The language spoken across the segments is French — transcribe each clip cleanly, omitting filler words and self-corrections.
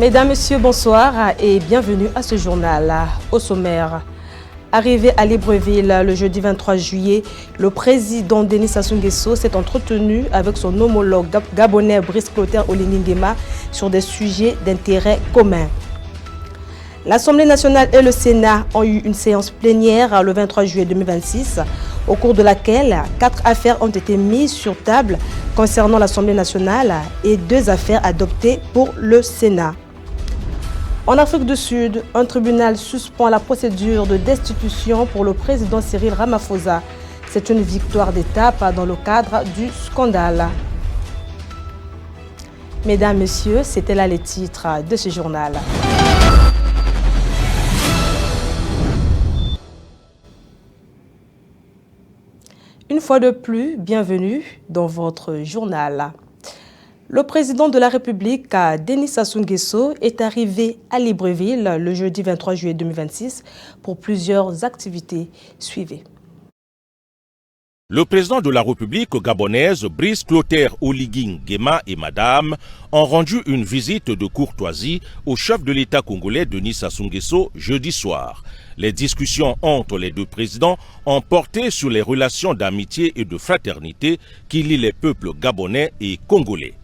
Mesdames, Messieurs, bonsoir et bienvenue à ce journal. Au sommaire, arrivé à Libreville le jeudi 23 juillet, le président Denis Sassou Nguesso s'est entretenu avec son homologue gabonais Brice Clotaire Oligui Nguema sur des sujets d'intérêt commun. L'Assemblée nationale et le Sénat ont eu une séance plénière le 23 juillet 2026, au cours de laquelle 4 affaires ont été mises sur table concernant l'Assemblée nationale et 2 affaires adoptées pour le Sénat. En Afrique du Sud, un tribunal suspend la procédure de destitution pour le président Cyril Ramaphosa. C'est une victoire d'étape dans le cadre du scandale. Mesdames, Messieurs, c'était là les titres de ce journal. Une fois de plus, bienvenue dans votre journal. Le président de la République, Denis Sassou Nguesso, est arrivé à Libreville le jeudi 23 juillet 2026 pour plusieurs activités. Suivez. Le président de la République gabonaise, Brice Clotaire Oligui Nguema et madame, ont rendu une visite de courtoisie au chef de l'État congolais, Denis Sassou Nguesso, jeudi soir. Les discussions entre les deux présidents ont porté sur les relations d'amitié et de fraternité qui lient les peuples gabonais et congolais.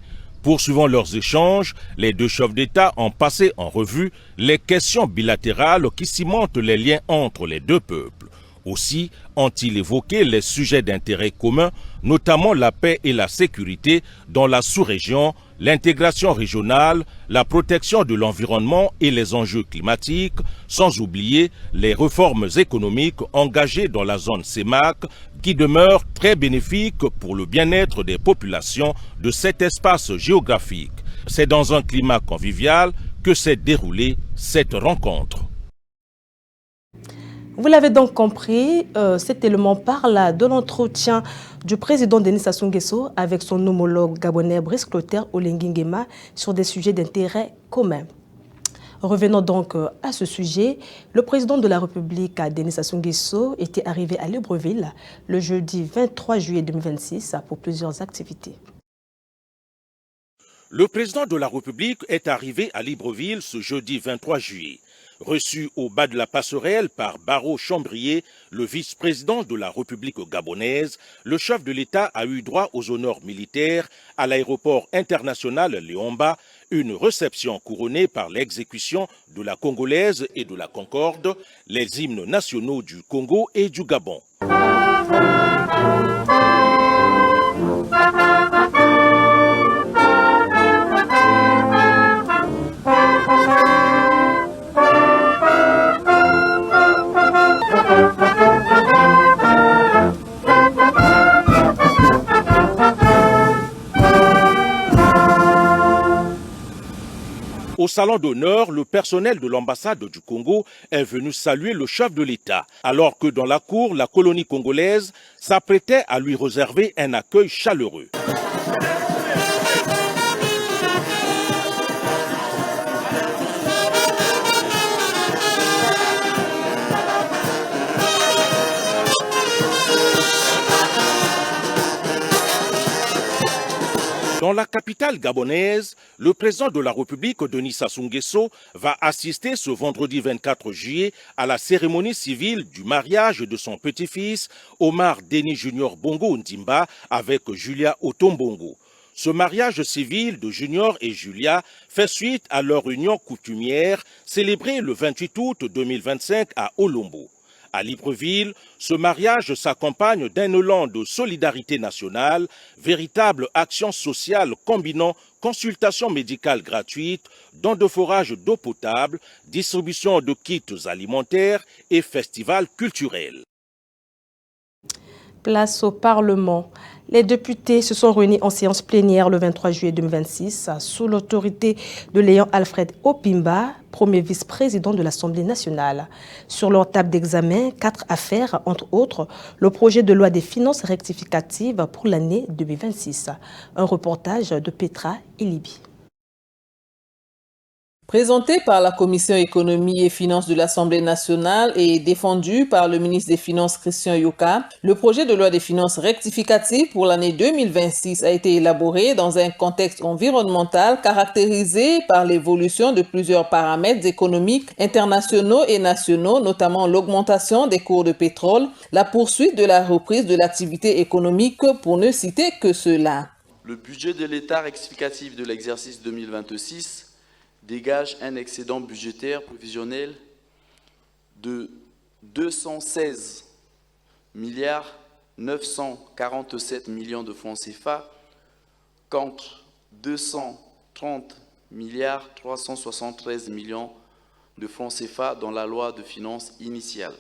Poursuivant leurs échanges, les deux chefs d'État ont passé en revue les questions bilatérales qui cimentent les liens entre les deux peuples. Aussi ont-ils évoqué les sujets d'intérêt commun, notamment la paix et la sécurité dans la sous-région, l'intégration régionale, la protection de l'environnement et les enjeux climatiques, sans oublier les réformes économiques engagées dans la zone CEMAC qui demeurent très bénéfiques pour le bien-être des populations de cet espace géographique. C'est dans un climat convivial que s'est déroulée cette rencontre. Vous l'avez donc compris, cet élément parle de l'entretien du président Denis Sassou Nguesso avec son homologue gabonais Brice Clotaire Oligui Nguema sur des sujets d'intérêt commun. Revenons donc à ce sujet. Le président de la République, Denis Sassou Nguesso, était arrivé à Libreville le jeudi 23 juillet 2026 pour plusieurs activités. Le président de la République est arrivé à Libreville ce jeudi 23 juillet. Reçu au bas de la passerelle par Barreau Chambrier, le vice-président de la République gabonaise, le chef de l'État a eu droit aux honneurs militaires à l'aéroport international Léomba, une réception couronnée par l'exécution de la Congolaise et de la Concorde, les hymnes nationaux du Congo et du Gabon. Au salon d'honneur, le personnel de l'ambassade du Congo est venu saluer le chef de l'État, alors que dans la cour, la colonie congolaise s'apprêtait à lui réserver un accueil chaleureux. Dans la capitale gabonaise, le président de la République, Denis Sassou Nguesso, va assister ce vendredi 24 juillet à la cérémonie civile du mariage de son petit-fils, Omar Denis Junior Bongo Ndimba, avec Julia Otombongo. Ce mariage civil de Junior et Julia fait suite à leur union coutumière célébrée le 28 août 2025 à Olombo. À Libreville, ce mariage s'accompagne d'un élan de solidarité nationale, véritable action sociale combinant consultation médicale gratuite, dons de forage d'eau potable, distribution de kits alimentaires et festival culturel. Place au Parlement. Les députés se sont réunis en séance plénière le 23 juillet 2026 sous l'autorité de Léon Alfred Opimba, premier vice-président de l'Assemblée nationale. Sur leur table d'examen, 4 affaires, entre autres, le projet de loi des finances rectificatives pour l'année 2026. Un reportage de Petra Elibi. Présenté par la Commission économie et finances de l'Assemblée nationale et défendu par le ministre des Finances Christian Yoka, le projet de loi des finances rectificative pour l'année 2026 a été élaboré dans un contexte environnemental caractérisé par l'évolution de plusieurs paramètres économiques internationaux et nationaux, notamment l'augmentation des cours de pétrole, la poursuite de la reprise de l'activité économique, pour ne citer que cela. Le budget de l'État rectificatif de l'exercice 2026 dégage un excédent budgétaire prévisionnel de 216 milliards 947 millions de francs CFA contre 230 milliards 373 millions de francs CFA dans la loi de finances initiale.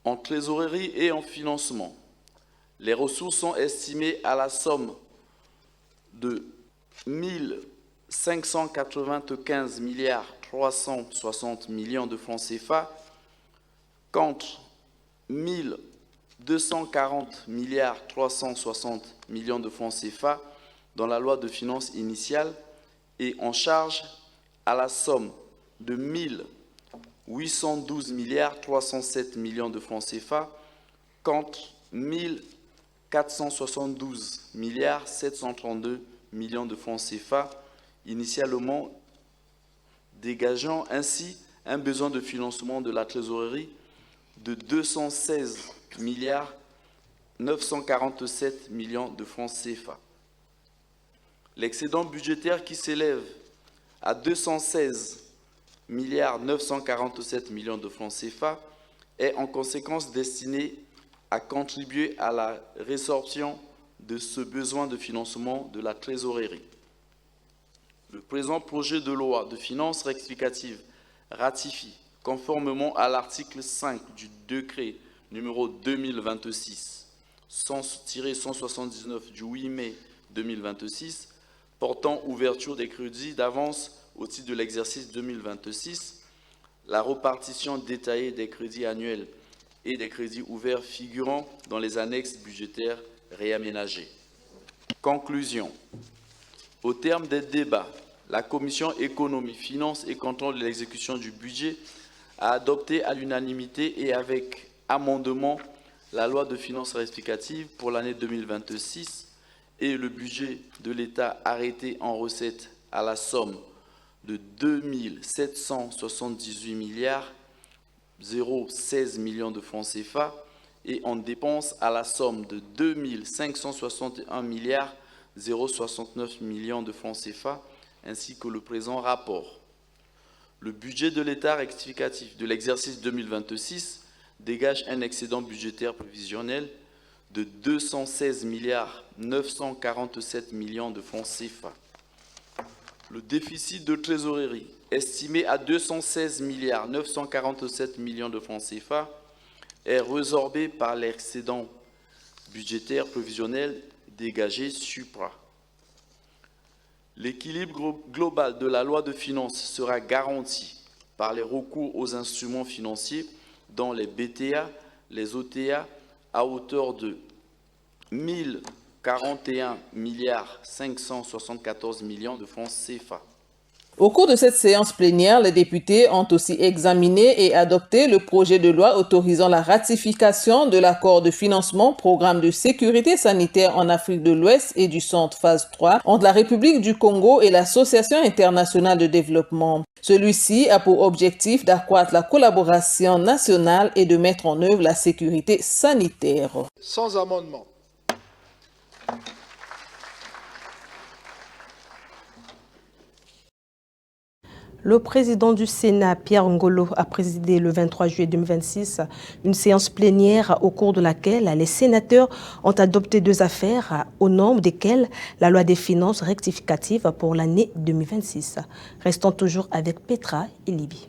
En trésorerie et en financement, les ressources sont estimées à la somme de 1595 milliards 360 millions de francs CFA contre 1240 milliards 360 millions de francs CFA dans la loi de finances initiale et en charge à la somme de 1812 milliards 307 millions de francs CFA contre 1472 milliards 732 millions de francs CFA initialement, dégageant ainsi un besoin de financement de la trésorerie de 216 milliards 947 millions de francs CFA. L'excédent budgétaire qui s'élève à 216 milliards 947 millions de francs CFA est en conséquence destiné à contribuer à la résorption de ce besoin de financement de la trésorerie. Le présent projet de loi de finances rectificative ratifie, conformément à l'article 5 du décret numéro 2026-179 du 8 mai 2026, portant ouverture des crédits d'avance au titre de l'exercice 2026, la répartition détaillée des crédits annuels et des crédits ouverts figurant dans les annexes budgétaires réaménagées. Conclusion. Au terme des débats, la Commission économie, finances et contrôle de l'exécution du budget a adopté à l'unanimité et avec amendement la loi de finances rectificative pour l'année 2026 et le budget de l'État arrêté en recettes à la somme de 2 778 milliards 016 millions de francs CFA et en dépenses à la somme de 2 561 milliards 069 millions de francs CFA, ainsi que le présent rapport. Le budget de l'État rectificatif de l'exercice 2026 dégage un excédent budgétaire prévisionnel de 216 milliards 947 millions de francs CFA. Le déficit de trésorerie, estimé à 216 milliards 947 millions de francs CFA, est résorbé par l'excédent budgétaire prévisionnel dégagé supra. L'équilibre global de la loi de finances sera garanti par les recours aux instruments financiers dans les BTA, les OTA, à hauteur de 1041 milliards 574 millions de francs CFA. Au cours de cette séance plénière, les députés ont aussi examiné et adopté le projet de loi autorisant la ratification de l'accord de financement programme de sécurité sanitaire en Afrique de l'Ouest et du Centre phase 3 entre la République du Congo et l'Association internationale de développement. Celui-ci a pour objectif d'accroître la collaboration nationale et de mettre en œuvre la sécurité sanitaire. Sans amendement. Le président du Sénat, Pierre Ngolo, a présidé le 23 juillet 2026 une séance plénière au cours de laquelle les sénateurs ont adopté 2 affaires, au nombre desquelles la loi des finances rectificative pour l'année 2026. Restons toujours avec Petra et Libye.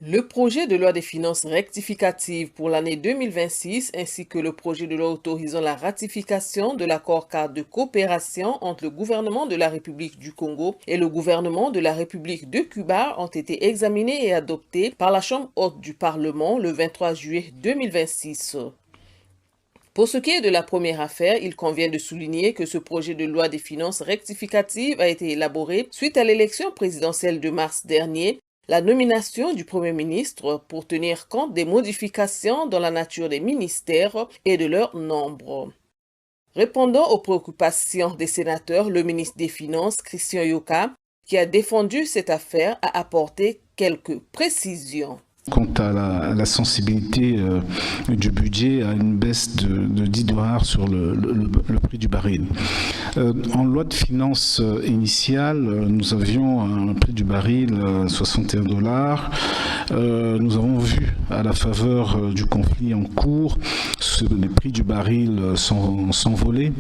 Le projet de loi des finances rectificative pour l'année 2026 ainsi que le projet de loi autorisant la ratification de l'accord-cadre de coopération entre le gouvernement de la République du Congo et le gouvernement de la République de Cuba ont été examinés et adoptés par la Chambre haute du Parlement le 23 juillet 2026. Pour ce qui est de la première affaire, il convient de souligner que ce projet de loi des finances rectificative a été élaboré suite à l'élection présidentielle de mars dernier, la nomination du Premier ministre pour tenir compte des modifications dans la nature des ministères et de leur nombre. Répondant aux préoccupations des sénateurs, le ministre des Finances, Christian Yoka, qui a défendu cette affaire, a apporté quelques précisions. Quant à la sensibilité du budget à une baisse de 10 dollars sur le prix du baril. En loi de finances initiale, nous avions un prix du baril 61 dollars. Nous avons vu à la faveur du conflit en cours les prix du baril s'envoler.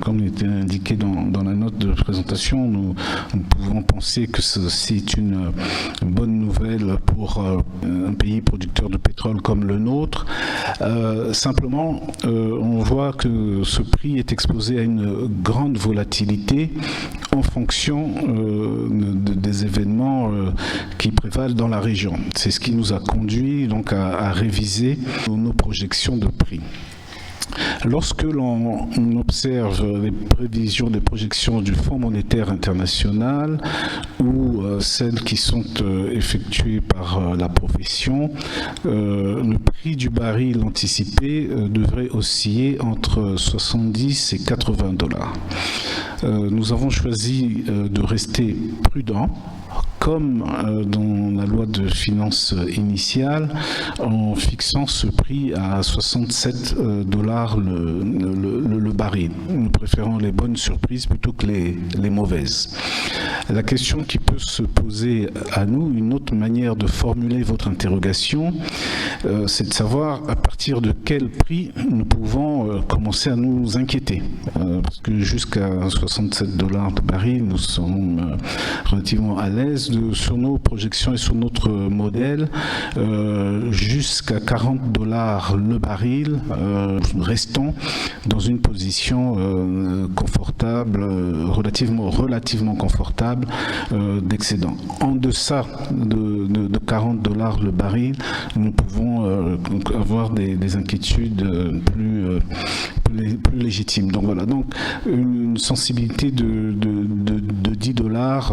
Comme il était indiqué dans la note de présentation, nous pouvons penser que c'est une bonne nouvelle pour un pays producteur de pétrole comme le nôtre. Simplement, on voit que ce prix est exposé à une grande volatilité en fonction des événements qui prévalent dans la région. C'est ce qui nous a conduit donc à réviser nos projections de prix. Lorsque l'on observe les prévisions, les projections du Fonds monétaire international ou celles qui sont effectuées par la profession, le prix du baril anticipé devrait osciller entre 70 et 80 dollars. Nous avons choisi de rester prudents, comme dans la loi de finances initiale, en fixant ce prix à 67 dollars le baril. Nous préférons les bonnes surprises plutôt que les mauvaises. La question qui peut se poser à nous, une autre manière de formuler votre interrogation, c'est de savoir à partir de quel prix nous pouvons commencer à nous inquiéter. Parce que jusqu'à 67 dollars de baril, nous sommes relativement à l'aise sur nos projections et sur notre modèle. Jusqu'à 40 dollars le baril, restons dans une position confortable, relativement confortable d'excédent. En deçà de 40 dollars le baril, nous pouvons avoir des inquiétudes plus légitimes. Donc voilà, donc une sensibilité de 10 dollars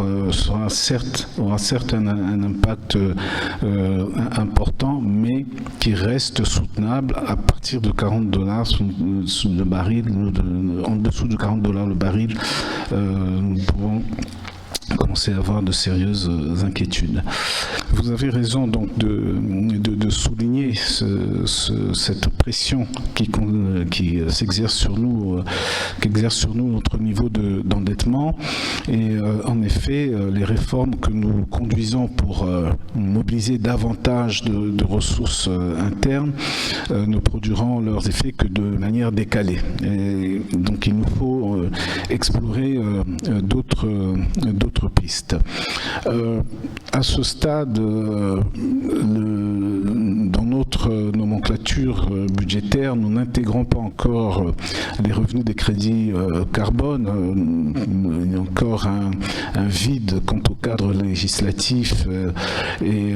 aura certes un impact important, mais qui reste soutenable à partir de 40 dollars le baril. En dessous de 40 dollars le baril, nous pouvons commencer à avoir de sérieuses inquiétudes. Vous avez raison donc de souligner cette pression qui s'exerce sur nous, qu'exerce sur nous notre niveau d'endettement. Et en effet, les réformes que nous conduisons pour mobiliser davantage de ressources internes ne produiront leurs effets que de manière décalée. Et donc il nous faut explorer d'autres pistes. À ce stade, dans notre nomenclature budgétaire, nous n'intégrons pas encore les revenus des crédits carbone. Il y a encore un vide quant au cadre législatif et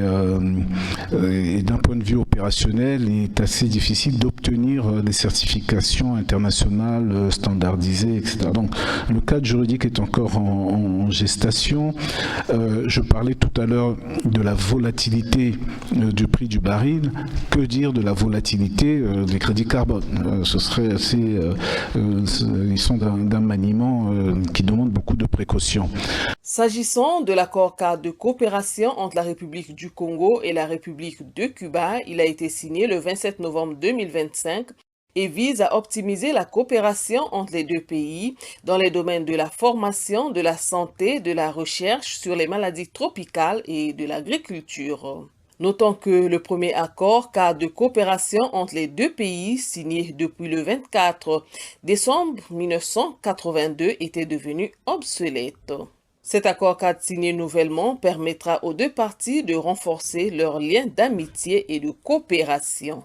d'un point de vue opérationnel, il est assez difficile d'obtenir des certifications internationales standardisées, etc. Donc le cadre juridique est encore en gestation. Je parlais tout à l'heure de la volatilité du prix du baril. Que dire de la volatilité des crédits carbone? Ce serait assez... ils sont d'un maniement qui demande beaucoup de précautions. S'agissant de l'accord-cadre de coopération entre la République du Congo et la République de Cuba, il a été signé le 27 novembre 2025 et vise à optimiser la coopération entre les deux pays dans les domaines de la formation, de la santé, de la recherche sur les maladies tropicales et de l'agriculture. Notons que le premier accord cadre de coopération entre les deux pays, signé depuis le 24 décembre 1982, était devenu obsolète. Cet accord cadre signé nouvellement permettra aux deux parties de renforcer leurs liens d'amitié et de coopération.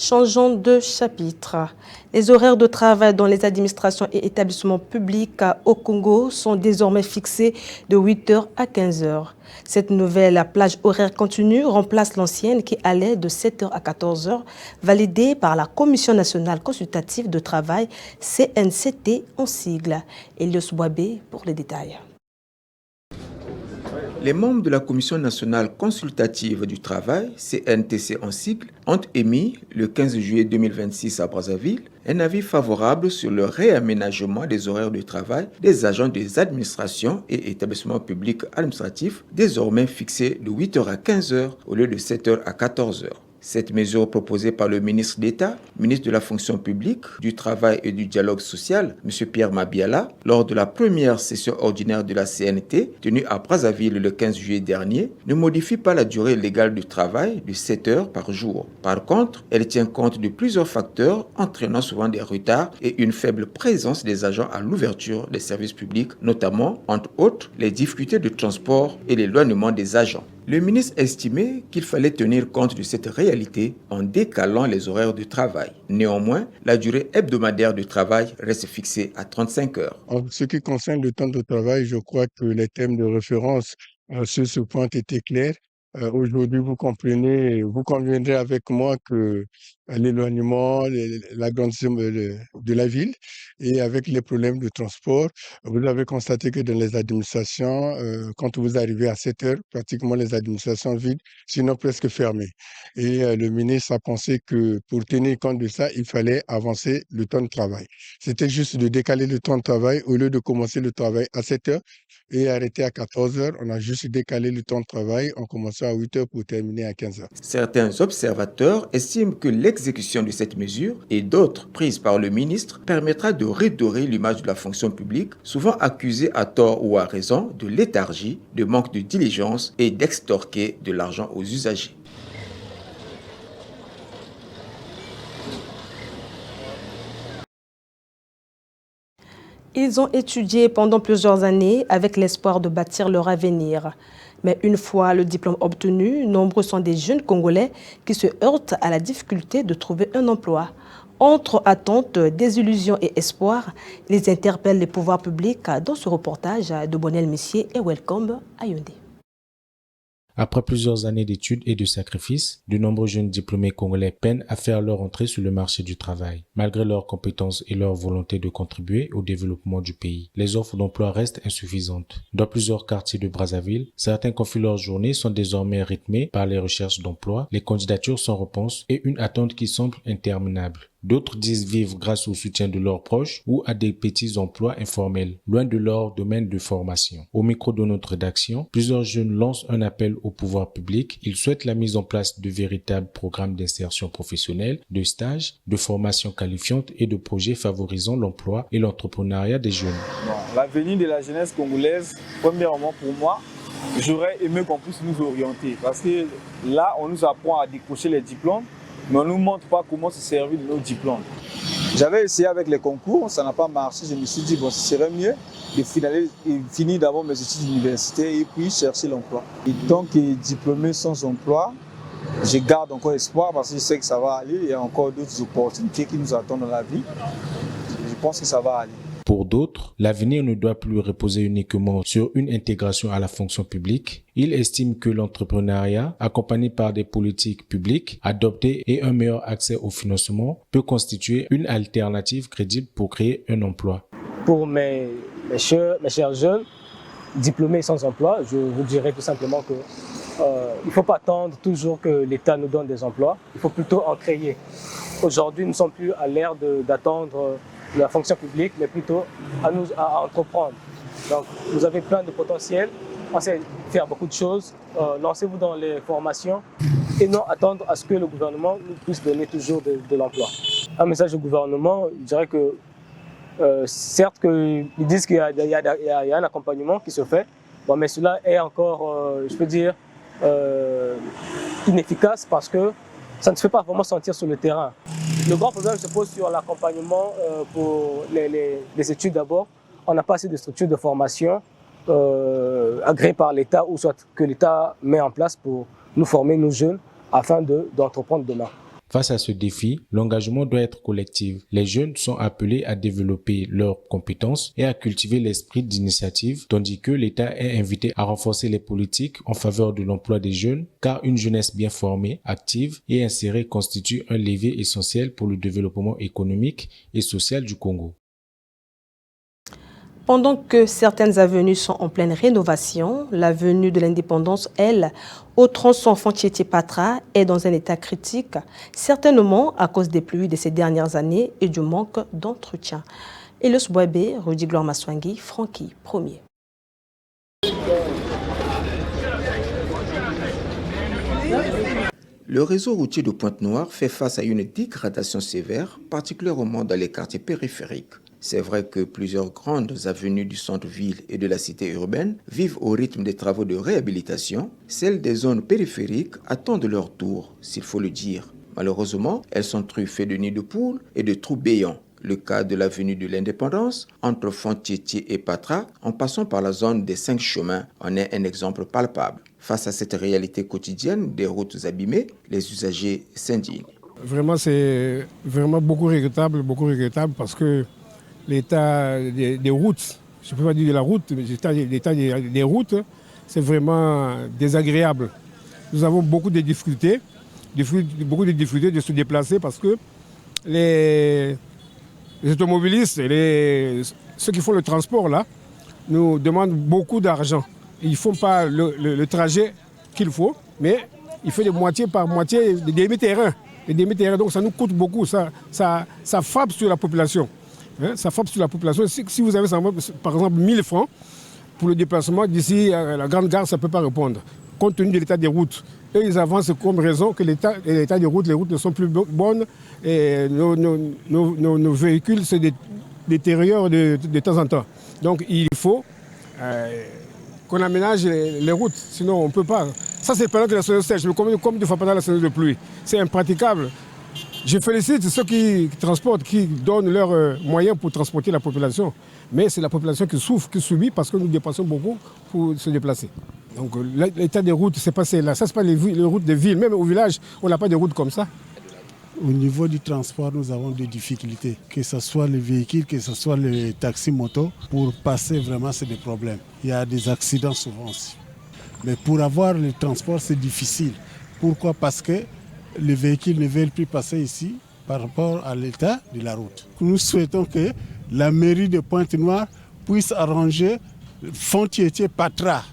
Changeons de chapitre. Les horaires de travail dans les administrations et établissements publics au Congo sont désormais fixés de 8h à 15h. Cette nouvelle plage horaire continue remplace l'ancienne qui allait de 7h à 14h, validée par la Commission nationale consultative de travail, CNCT en sigle. Elios Boabé pour les détails. Les membres de la Commission nationale consultative du travail, CNTC en sigle, ont émis, le 15 juillet 2026 à Brazzaville, un avis favorable sur le réaménagement des horaires de travail des agents des administrations et établissements publics administratifs, désormais fixés de 8h à 15h au lieu de 7h à 14h. Cette mesure proposée par le ministre d'État, ministre de la fonction publique, du travail et du dialogue social, M. Pierre Mabiala, lors de la première session ordinaire de la CNT, tenue à Brazzaville le 15 juillet dernier, ne modifie pas la durée légale du travail de 7 heures par jour. Par contre, elle tient compte de plusieurs facteurs entraînant souvent des retards et une faible présence des agents à l'ouverture des services publics, notamment, entre autres, les difficultés de transport et l'éloignement des agents. Le ministre estimait qu'il fallait tenir compte de cette réalité en décalant les horaires de travail. Néanmoins, la durée hebdomadaire de travail reste fixée à 35 heures. En ce qui concerne le temps de travail, je crois que les thèmes de référence sur ce point étaient clairs. Aujourd'hui, vous conviendrez avec moi que l'éloignement, l'agrandissement de la ville et avec les problèmes de transport, vous avez constaté que dans les administrations, quand vous arrivez à 7 heures, pratiquement les administrations vides, sinon presque fermées. Et le ministre a pensé que pour tenir compte de ça, il fallait avancer le temps de travail. C'était juste de décaler le temps de travail au lieu de commencer le travail à 7 heures et arrêter à 14 heures. On a juste décalé le temps de travail en commençant à 8 heures pour terminer à 15 heures. Certains observateurs estiment que l'exécution de cette mesure et d'autres prises par le ministre permettra de redorer l'image de la fonction publique, souvent accusée à tort ou à raison de léthargie, de manque de diligence et d'extorquer de l'argent aux usagers. Ils ont étudié pendant plusieurs années avec l'espoir de bâtir leur avenir. Mais une fois le diplôme obtenu, nombreux sont des jeunes Congolais qui se heurtent à la difficulté de trouver un emploi. Entre attentes, désillusions et espoirs, ils interpellent les pouvoirs publics dans ce reportage de Bonel Messier et Welcome à Yaoundé. Après plusieurs années d'études et de sacrifices, de nombreux jeunes diplômés congolais peinent à faire leur entrée sur le marché du travail. Malgré leurs compétences et leur volonté de contribuer au développement du pays, les offres d'emploi restent insuffisantes. Dans plusieurs quartiers de Brazzaville, certains confient leurs journées sont désormais rythmées par les recherches d'emploi, les candidatures sans réponse et une attente qui semble interminable. D'autres disent vivre grâce au soutien de leurs proches ou à des petits emplois informels, loin de leur domaine de formation. Au micro de notre rédaction, plusieurs jeunes lancent un appel au pouvoir public. Ils souhaitent la mise en place de véritables programmes d'insertion professionnelle, de stages, de formation qualifiante et de projets favorisant l'emploi et l'entrepreneuriat des jeunes. L'avenir de la jeunesse congolaise, premièrement pour moi, j'aurais aimé qu'on puisse nous orienter parce que là, on nous apprend à décrocher les diplômes, mais on ne nous montre pas comment se servir de nos diplômes. J'avais essayé avec les concours, ça n'a pas marché. Je me suis dit, bon, ce serait mieux de finir d'abord mes études universitaires et puis chercher l'emploi. Et tant que diplômé sans emploi, je garde encore espoir parce que je sais que ça va aller. Il y a encore d'autres opportunités qui nous attendent dans la vie. Je pense que ça va aller. Pour d'autres, l'avenir ne doit plus reposer uniquement sur une intégration à la fonction publique. Ils estiment que l'entrepreneuriat, accompagné par des politiques publiques adoptées et un meilleur accès au financement, peut constituer une alternative crédible pour créer un emploi. Pour mes chers jeunes, diplômés sans emploi, je vous dirais tout simplement que il ne faut pas attendre toujours que l'État nous donne des emplois, il faut plutôt en créer. Aujourd'hui, nous ne sommes plus à l'ère d'attendre la fonction publique, mais plutôt à entreprendre. Donc, vous avez plein de potentiel, pensez faire beaucoup de choses, lancez-vous dans les formations et non attendre à ce que le gouvernement nous puisse donner toujours de l'emploi. Un message au gouvernement, je dirais que certes ils disent qu'il y a un accompagnement qui se fait, bon, mais cela est encore, je peux dire, inefficace parce que ça ne se fait pas vraiment sentir sur le terrain. Le grand problème se pose sur l'accompagnement pour les études d'abord. On n'a pas assez de structures de formation agréées par l'État ou soit que l'État met en place pour nous former, nous jeunes, afin d'entreprendre demain. Face à ce défi, l'engagement doit être collectif. Les jeunes sont appelés à développer leurs compétences et à cultiver l'esprit d'initiative, tandis que l'État est invité à renforcer les politiques en faveur de l'emploi des jeunes, car une jeunesse bien formée, active et insérée constitue un levier essentiel pour le développement économique et social du Congo. Pendant que certaines avenues sont en pleine rénovation, l'avenue de l'Indépendance, elle, au tronçon Fontiétier-Patra, est dans un état critique, certainement à cause des pluies de ces dernières années et du manque d'entretien. Elios Boabé, Rudy Gloire Maswangi, Francky, premier. Le réseau routier de Pointe-Noire fait face à une dégradation sévère, particulièrement dans les quartiers périphériques. C'est vrai que plusieurs grandes avenues du centre-ville et de la cité urbaine vivent au rythme des travaux de réhabilitation. Celles des zones périphériques attendent leur tour, s'il faut le dire. Malheureusement, elles sont truffées de nids de poules et de trous béants. Le cas de l'avenue de l'Indépendance, entre Fontiétier et Patra, en passant par la zone des 5 chemins, en est un exemple palpable. Face à cette réalité quotidienne des routes abîmées, les usagers s'indignent. Vraiment, c'est vraiment beaucoup regrettable parce que l'état des routes, je ne peux pas dire de la route, mais l'état des routes, c'est vraiment désagréable. Nous avons beaucoup de difficultés de se déplacer parce que les automobilistes et ceux qui font le transport là nous demandent beaucoup d'argent. Ils ne font pas le trajet qu'il faut, mais il faut de moitié par moitié des demi-terrains. Donc ça nous coûte beaucoup, ça frappe sur la population. Ça frappe sur la population. Si vous avez par exemple 1000 francs pour le déplacement d'ici à la grande gare, ça ne peut pas répondre. Compte tenu de l'état des routes. Eux, ils avancent comme raison que l'état des routes, les routes ne sont plus bonnes et nos véhicules se détériorent de temps en temps. Donc il faut qu'on aménage les routes, sinon on ne peut pas. Ça c'est pendant que la saison sèche, mais comme de fois pendant la saison de pluie. C'est impraticable. Je félicite ceux qui transportent, qui donnent leurs moyens pour transporter la population. Mais c'est la population qui souffre, qui subit parce que nous dépensons beaucoup pour se déplacer. Donc l'état des routes, c'est passé là. Ça, c'est pas les routes des villes. Même au village, on n'a pas de routes comme ça. Au niveau du transport, nous avons des difficultés. Que ce soit les véhicules, que ce soit les taxis motos, pour passer vraiment, c'est des problèmes. Il y a des accidents souvent aussi. Mais pour avoir le transport, c'est difficile. Pourquoi? Parce que les véhicules ne veulent plus passer ici par rapport à l'état de la route. Nous souhaitons que la mairie de Pointe-Noire puisse arranger Fontiétier-Patra.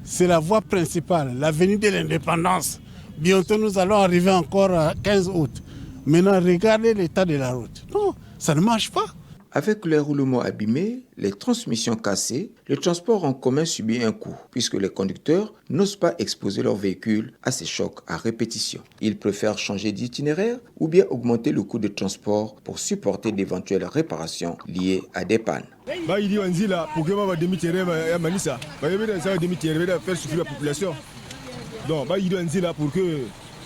C'est la voie principale, l'avenue de l'Indépendance. Bientôt, nous allons arriver encore à 15 août. Maintenant, regardez l'état de la route. Non, ça ne marche pas. Avec les roulements abîmés, les transmissions cassées, le transport en commun subit un coût, puisque les conducteurs n'osent pas exposer leur véhicule à ces chocs à répétition. Ils préfèrent changer d'itinéraire ou bien augmenter le coût de transport pour supporter d'éventuelles réparations liées à des pannes. Faire souffrir la population. Donc, il doit dire là pour que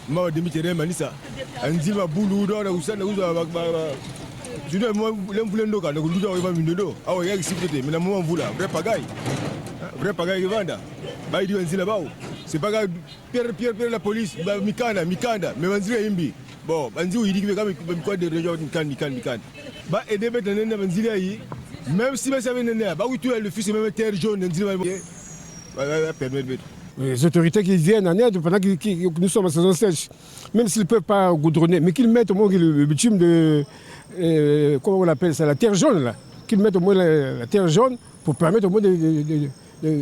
ma demi-terrain manisa. Anzi ma boulou dans la usana usa je dois moi l'embouler ndoka donc luda wa mindodo. Ah ouais, il s'y peut mais la moment vous là, vrai pagaille vanda. Ba il doit dire là-bas. C'est pas Pierre la police, mikanda, mais manzi imbi. Bon, manzi il dit que comme quoi de région mikan. Ba aider mettre nena manzi yi. Même si ça vient nena, ba oui tu le fils même terre jaune nzi va permettre. Les autorités qui viennent en aide pendant que nous sommes en saison sèche, même s'ils ne peuvent pas goudronner, mais qu'ils mettent au moins le bitume de, comment on appelle ça, la terre jaune, là. Qu'ils mettent au moins la terre jaune pour permettre au moins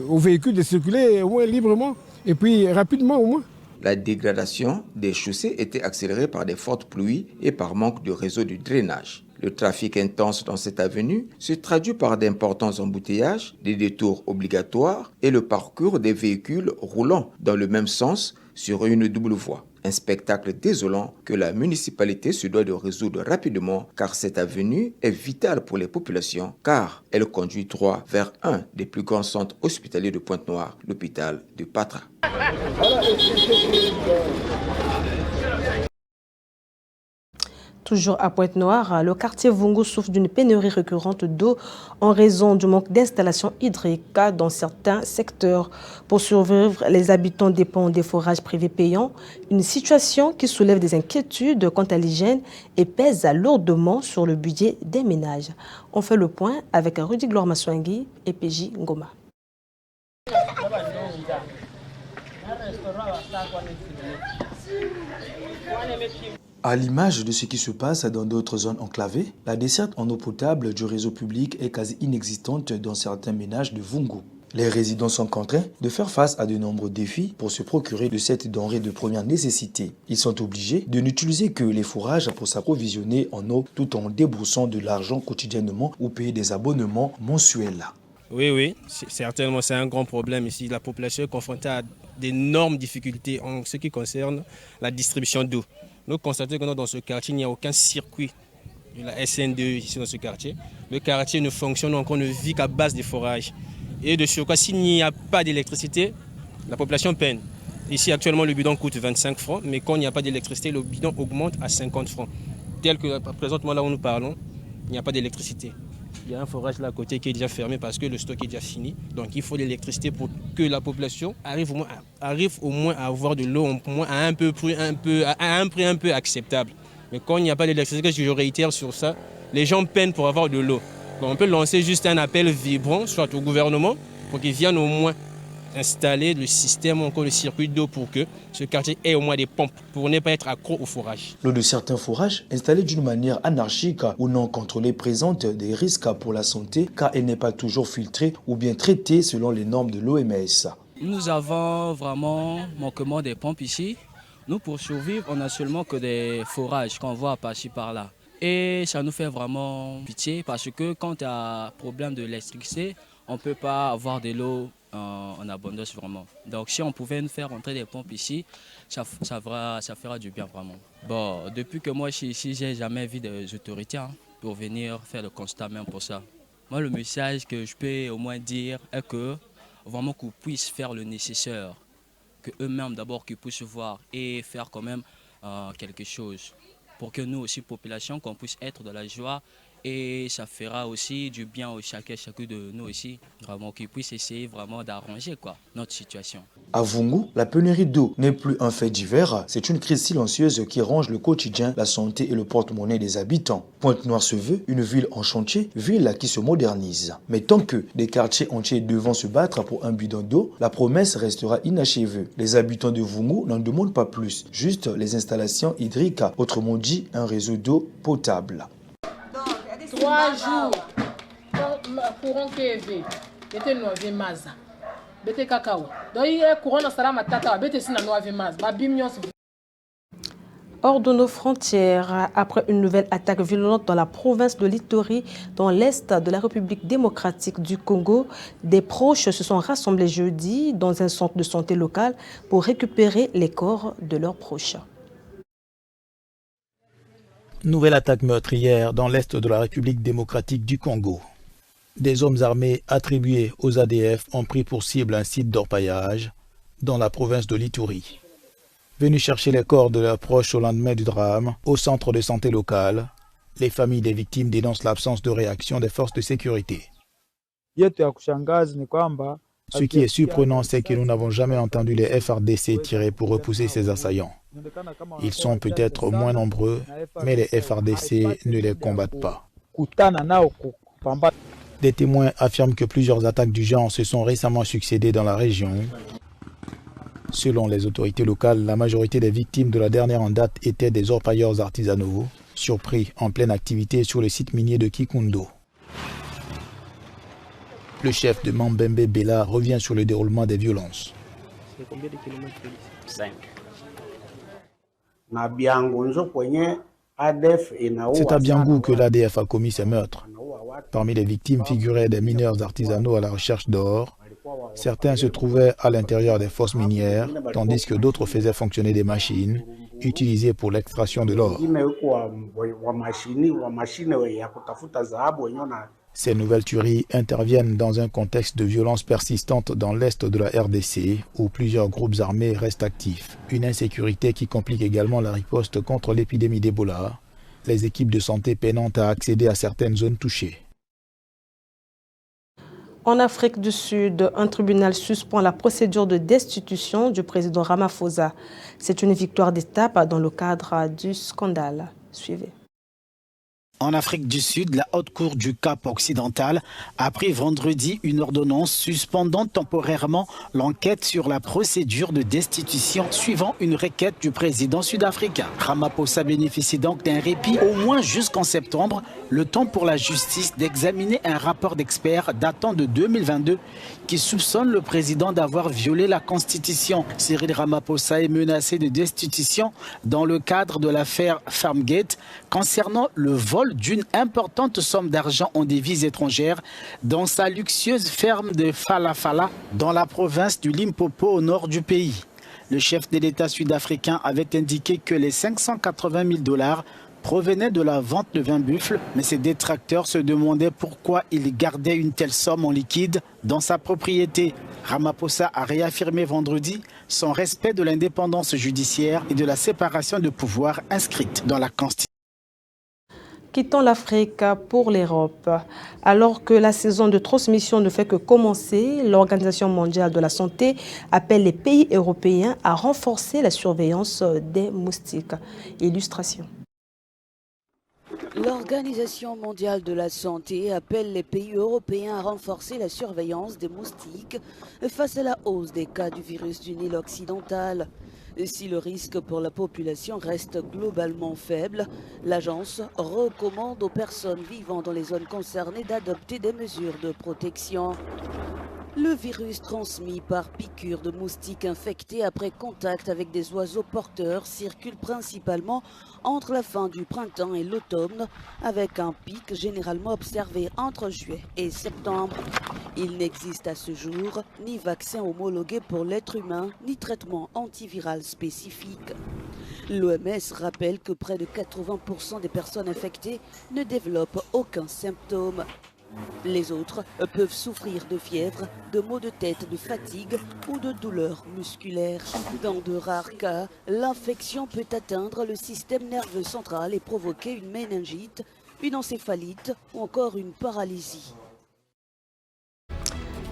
aux véhicules de circuler au moins librement et puis rapidement au moins. La dégradation des chaussées était accélérée par des fortes pluies et par manque de réseau de drainage. Le trafic intense dans cette avenue se traduit par d'importants embouteillages, des détours obligatoires et le parcours des véhicules roulant dans le même sens sur une double voie. Un spectacle désolant que la municipalité se doit de résoudre rapidement car cette avenue est vitale pour les populations car elle conduit droit vers un des plus grands centres hospitaliers de Pointe-Noire, l'hôpital de Patra. Toujours à Pointe-Noire, le quartier Vungu souffre d'une pénurie récurrente d'eau en raison du manque d'installations hydriques dans certains secteurs. Pour survivre, les habitants dépendent des forages privés payants, une situation qui soulève des inquiétudes quant à l'hygiène et pèse lourdement sur le budget des ménages. On fait le point avec Rudy Gloire Maswangui et PJ Ngoma. À l'image de ce qui se passe dans d'autres zones enclavées, la desserte en eau potable du réseau public est quasi inexistante dans certains ménages de Vungu. Les résidents sont contraints de faire face à de nombreux défis pour se procurer de cette denrée de première nécessité. Ils sont obligés de n'utiliser que les fourrages pour s'approvisionner en eau tout en déboursant de l'argent quotidiennement ou payer des abonnements mensuels. Oui, certainement, c'est un grand problème ici. La population est confrontée à d'énormes difficultés en ce qui concerne la distribution d'eau. Nous constatons que dans ce quartier, il n'y a aucun circuit de la SN2 ici dans ce quartier. Le quartier ne fonctionne encore, ne vit qu'à base des forages. Et de surcroît, s'il n'y a pas d'électricité, la population peine. Ici, actuellement, le bidon coûte 25 francs, mais quand il n'y a pas d'électricité, le bidon augmente à 50 francs. Tel que présentement, là où nous parlons, il n'y a pas d'électricité. Il y a un forage là à côté qui est déjà fermé parce que le stock est déjà fini. Donc il faut de l'électricité pour que la population arrive au moins à avoir de l'eau à un prix un peu acceptable. Mais quand il n'y a pas d'électricité, je réitère sur ça, les gens peinent pour avoir de l'eau. Donc on peut lancer juste un appel vibrant, soit au gouvernement, pour qu'ils viennent au moins installer le système, encore le circuit d'eau pour que ce quartier ait au moins des pompes pour ne pas être accro au forage. L'eau de certains forages, installés d'une manière anarchique ou non contrôlée, présente des risques pour la santé car elle n'est pas toujours filtrée ou bien traitée selon les normes de l'OMS. Nous avons vraiment manquement des pompes ici. Nous, pour survivre, on n'a seulement que des forages qu'on voit par-ci par-là. Et ça nous fait vraiment pitié parce que quand il y a problème de l'électricité, on ne peut pas avoir de l'eau en abondance vraiment. Donc si on pouvait nous faire entrer des pompes ici, ça fera du bien vraiment. Bon, depuis que moi je suis ici, j'ai jamais vu des autorités pour venir faire le constat même pour ça. Moi le message que je peux au moins dire est que vraiment qu'on puisse faire le nécessaire, que eux-mêmes d'abord qu'ils puissent voir et faire quand même quelque chose pour que nous aussi population qu'on puisse être de la joie. Et ça fera aussi du bien à chacun de nous ici, vraiment qu'ils puissent essayer vraiment d'arranger notre situation. À Vungu, la pénurie d'eau n'est plus un fait divers, c'est une crise silencieuse qui ronge le quotidien, la santé et le porte-monnaie des habitants. Pointe-Noire se veut une ville en chantier, ville qui se modernise. Mais tant que des quartiers entiers devront se battre pour un bidon d'eau, la promesse restera inachevée. Les habitants de Vungu n'en demandent pas plus, juste les installations hydriques, autrement dit un réseau d'eau potable. 3 jours, courant KV, était nové maza, bete cacao. Donc il est courant dans sala matata, bete sina nové maza, babimios. Hors de nos frontières, après une nouvelle attaque violente dans la province de l'Ituri, dans l'est de la République démocratique du Congo, des proches se sont rassemblés jeudi dans un centre de santé local pour récupérer les corps de leurs proches. Nouvelle attaque meurtrière dans l'est de la République démocratique du Congo. Des hommes armés attribués aux ADF ont pris pour cible un site d'orpaillage dans la province de l'Ituri. Venus chercher les corps de leurs proches au lendemain du drame, au centre de santé local, les familles des victimes dénoncent l'absence de réaction des forces de sécurité. Ce qui est surprenant, c'est que nous n'avons jamais entendu les FARDC tirer pour repousser ces assaillants. Ils sont peut-être moins nombreux, mais les FARDC ne les combattent pas. Des témoins affirment que plusieurs attaques du genre se sont récemment succédées dans la région. Selon les autorités locales, la majorité des victimes de la dernière en date étaient des orpailleurs artisanaux, surpris en pleine activité sur le site minier de Kikundo. Le chef de Mambembe Bela revient sur le déroulement des violences. C'est combien de kilomètres? 5. C'est à Biangou que l'ADF a commis ces meurtres. Parmi les victimes figuraient des mineurs artisanaux à la recherche d'or. Certains se trouvaient à l'intérieur des fosses minières, tandis que d'autres faisaient fonctionner des machines utilisées pour l'extraction de l'or. Ces nouvelles tueries interviennent dans un contexte de violence persistante dans l'est de la RDC, où plusieurs groupes armés restent actifs. Une insécurité qui complique également la riposte contre l'épidémie d'Ebola, les équipes de santé peinant à accéder à certaines zones touchées. En Afrique du Sud, un tribunal suspend la procédure de destitution du président Ramaphosa. C'est une victoire d'étape dans le cadre du scandale. Suivez. En Afrique du Sud, la Haute Cour du Cap occidental a pris vendredi une ordonnance suspendant temporairement l'enquête sur la procédure de destitution suivant une requête du président sud-africain. Ramaphosa bénéficie donc d'un répit au moins jusqu'en septembre, le temps pour la justice d'examiner un rapport d'experts datant de 2022 qui soupçonne le président d'avoir violé la Constitution. Cyril Ramaphosa est menacé de destitution dans le cadre de l'affaire Farmgate concernant le vol d'une importante somme d'argent en devises étrangères dans sa luxueuse ferme de Falafala dans la province du Limpopo au nord du pays. Le chef de l'État sud-africain avait indiqué que les 580 000 $ provenaient de la vente de vin buffle, mais ses détracteurs se demandaient pourquoi il gardait une telle somme en liquide dans sa propriété. Ramaphosa a réaffirmé vendredi son respect de l'indépendance judiciaire et de la séparation de pouvoirs inscrite dans la Constitution. Quittons l'Afrique pour l'Europe. Alors que la saison de transmission ne fait que commencer, l'Organisation mondiale de la santé appelle les pays européens à renforcer la surveillance des moustiques. Illustration. L'Organisation mondiale de la santé appelle les pays européens à renforcer la surveillance des moustiques face à la hausse des cas du virus du Nil occidental. Si le risque pour la population reste globalement faible, l'agence recommande aux personnes vivant dans les zones concernées d'adopter des mesures de protection. Le virus transmis par piqûre de moustiques infectés après contact avec des oiseaux porteurs circule principalement entre la fin du printemps et l'automne, avec un pic généralement observé entre juillet et septembre. Il n'existe à ce jour ni vaccin homologué pour l'être humain, ni traitement antiviral spécifique. L'OMS rappelle que près de 80% des personnes infectées ne développent aucun symptôme. Les autres peuvent souffrir de fièvre, de maux de tête, de fatigue ou de douleurs musculaires. Dans de rares cas, l'infection peut atteindre le système nerveux central et provoquer une méningite, une encéphalite ou encore une paralysie.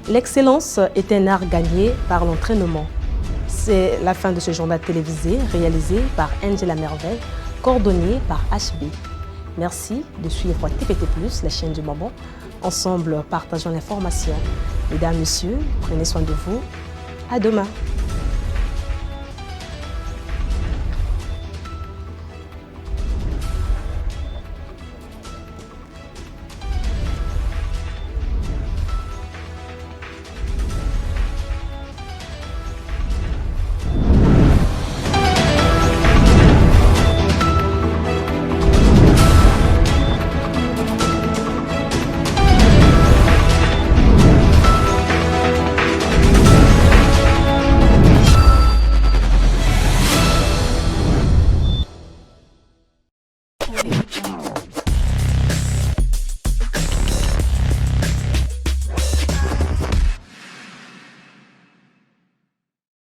L'excellence est un art gagné par l'entraînement. C'est la fin de ce journal télévisé réalisé par Angela Merveille, coordonné par HB. Merci de suivre TPT+, la chaîne du moment. Ensemble, partageons l'information. Mesdames, Messieurs, prenez soin de vous. À demain.